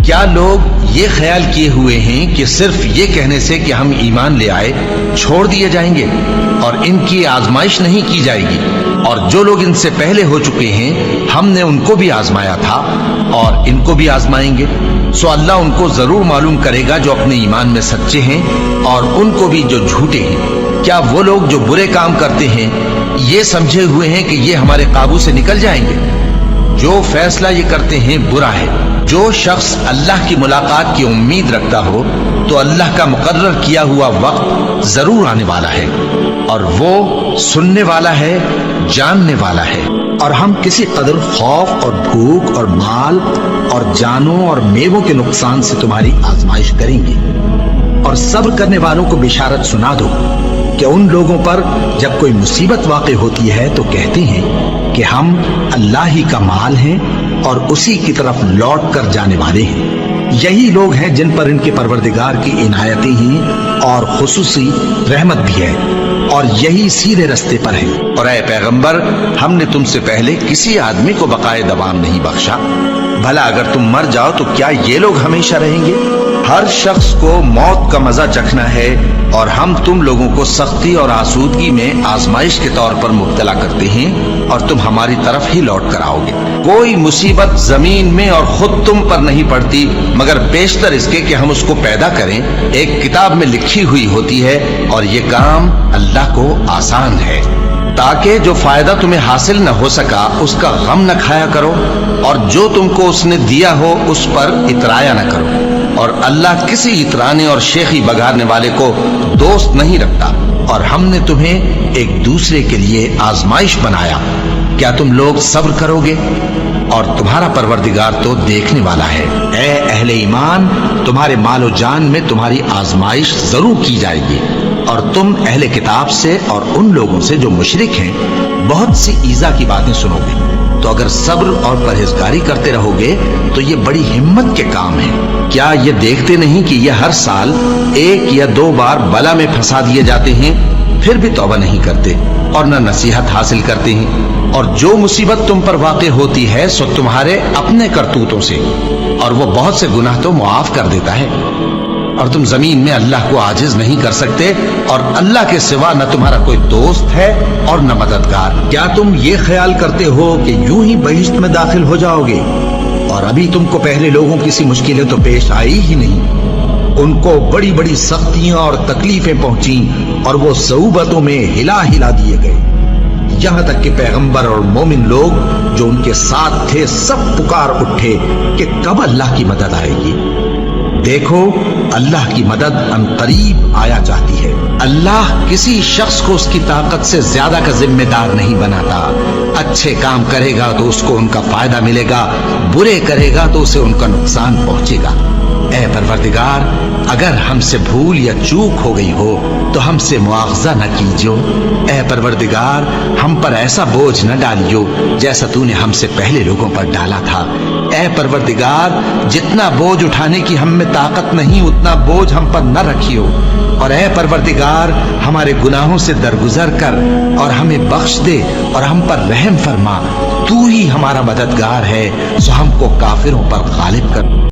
کیا لوگ یہ خیال کیے ہوئے ہیں کہ صرف یہ کہنے سے کہ ہم ایمان لے آئے چھوڑ دیے جائیں گے اور ان کی آزمائش نہیں کی جائے گی؟ اور جو لوگ ان سے پہلے ہو چکے ہیں ہم نے ان کو بھی آزمایا تھا اور ان کو بھی آزمائیں گے، سو اللہ ان کو ضرور معلوم کرے گا جو اپنے ایمان میں سچے ہیں اور ان کو بھی جو جھوٹے ہیں۔ کیا وہ لوگ جو برے کام کرتے ہیں یہ سمجھے ہوئے ہیں کہ یہ ہمارے قابو سے نکل جائیں گے؟ جو فیصلہ یہ کرتے ہیں برا ہے۔ جو شخص اللہ کی ملاقات کی امید رکھتا ہو تو اللہ کا مقرر کیا ہوا وقت ضرور آنے والا ہے، اور وہ سننے والا ہے، جاننے والا ہے۔ اور ہم کسی قدر خوف اور بھوک اور مال اور جانوں اور میووں کے نقصان سے تمہاری آزمائش کریں گے، اور صبر کرنے والوں کو بشارت سنا دو کہ ان لوگوں پر جب کوئی مصیبت واقع ہوتی ہے تو کہتے ہیں کہ ہم اللہ ہی کا مال ہیں اور اسی کی طرف لوٹ کر جانے والے ہیں۔ یہی لوگ ہیں جن پر ان کے پروردگار کی عنایتیں ہیں اور خصوصی رحمت بھی ہے، اور یہی سیدھے رستے پر ہیں۔ اور اے پیغمبر، ہم نے تم سے پہلے کسی آدمی کو بقائے دوام نہیں بخشا، بھلا اگر تم مر جاؤ تو کیا یہ لوگ ہمیشہ رہیں گے؟ ہر شخص کو موت کا مزہ چکھنا ہے، اور ہم تم لوگوں کو سختی اور آسودگی میں آزمائش کے طور پر مبتلا کرتے ہیں، اور تم ہماری طرف ہی لوٹ کر آؤ گے۔ کوئی مصیبت زمین میں اور خود تم پر نہیں پڑتی مگر بیشتر اس کے کہ ہم اس کو پیدا کریں ایک کتاب میں لکھی ہوئی ہوتی ہے، اور یہ کام اللہ کو آسان ہے، تاکہ جو فائدہ تمہیں حاصل نہ ہو سکا اس کا غم نہ کھایا کرو، اور جو تم کو اس نے دیا ہو اس پر اترایا نہ کرو۔ اور اللہ کسی اترانے اور شیخی بگاڑنے والے کو دوست نہیں رکھتا، اور ہم نے تمہیں ایک دوسرے کے لیے آزمائش بنایا۔ کیا تم لوگ صبر کرو گے؟ اور تمہارا پروردگار تو دیکھنے والا ہے۔ اے اہل ایمان، تمہارے مال و جان میں تمہاری آزمائش ضرور کی جائے گی، اور تم اہل کتاب سے اور ان لوگوں سے جو مشرک ہیں بہت سی ایذا کی باتیں سنو گے۔ تو اگر صبر اور پرہیزگاری کرتے رہو گے تو یہ بڑی ہمت کے کام ہے۔ کیا یہ دیکھتے نہیں کہ یہ ہر سال 1 یا 2 بار بلا میں پھنسا دیے جاتے ہیں، پھر بھی توبہ نہیں کرتے اور نہ نصیحت حاصل کرتے ہیں؟ اور جو مصیبت تم پر واقع ہوتی ہے سو تمہارے اپنے کرتوتوں سے، اور وہ بہت سے گناہ تو معاف کر دیتا ہے۔ اور تم زمین میں اللہ کو عاجز نہیں کر سکتے، اور اللہ کے سوا نہ تمہارا کوئی دوست ہے اور نہ مددگار۔ کیا تم یہ خیال کرتے ہو کہ یوں ہی بہشت میں داخل ہو جاؤ گے، اور ابھی تم کو پہلے لوگوں کی سی مشکلیں تو پیش آئی ہی نہیں؟ ان کو بڑی بڑی سختیاں اور تکلیفیں پہنچیں، اور وہ صعوبتوں میں ہلا ہلا دیے گئے، یہاں تک کہ پیغمبر اور مومن لوگ جو ان کے ساتھ تھے سب پکار اٹھے کہ کب اللہ کی مدد آئے گی۔ دیکھو، اللہ کی مدد عنقریب آیا چاہتی ہے۔ اللہ کسی شخص کو اس کی طاقت سے زیادہ کا ذمہ دار نہیں بناتا۔ اچھے کام کرے گا تو اس کو ان کا فائدہ ملے گا، برے کرے گا تو اسے ان کا نقصان پہنچے گا۔ اے پروردگار، اگر ہم سے بھول یا چوک ہو گئی ہو تو ہم سے مواخذہ نہ کیجو۔ اے پروردگار، ہم پر ایسا بوجھ نہ ڈالیو جیسا تو نے ہم سے پہلے لوگوں پر ڈالا تھا۔ اے پروردگار، جتنا بوجھ اٹھانے کی ہم میں طاقت نہیں اتنا بوجھ ہم پر نہ رکھیو، اور اے پروردگار، ہمارے گناہوں سے درگزر کر اور ہمیں بخش دے اور ہم پر رحم فرما۔ تو ہی ہمارا مددگار ہے، سو ہم کو کافروں پر غالب کر۔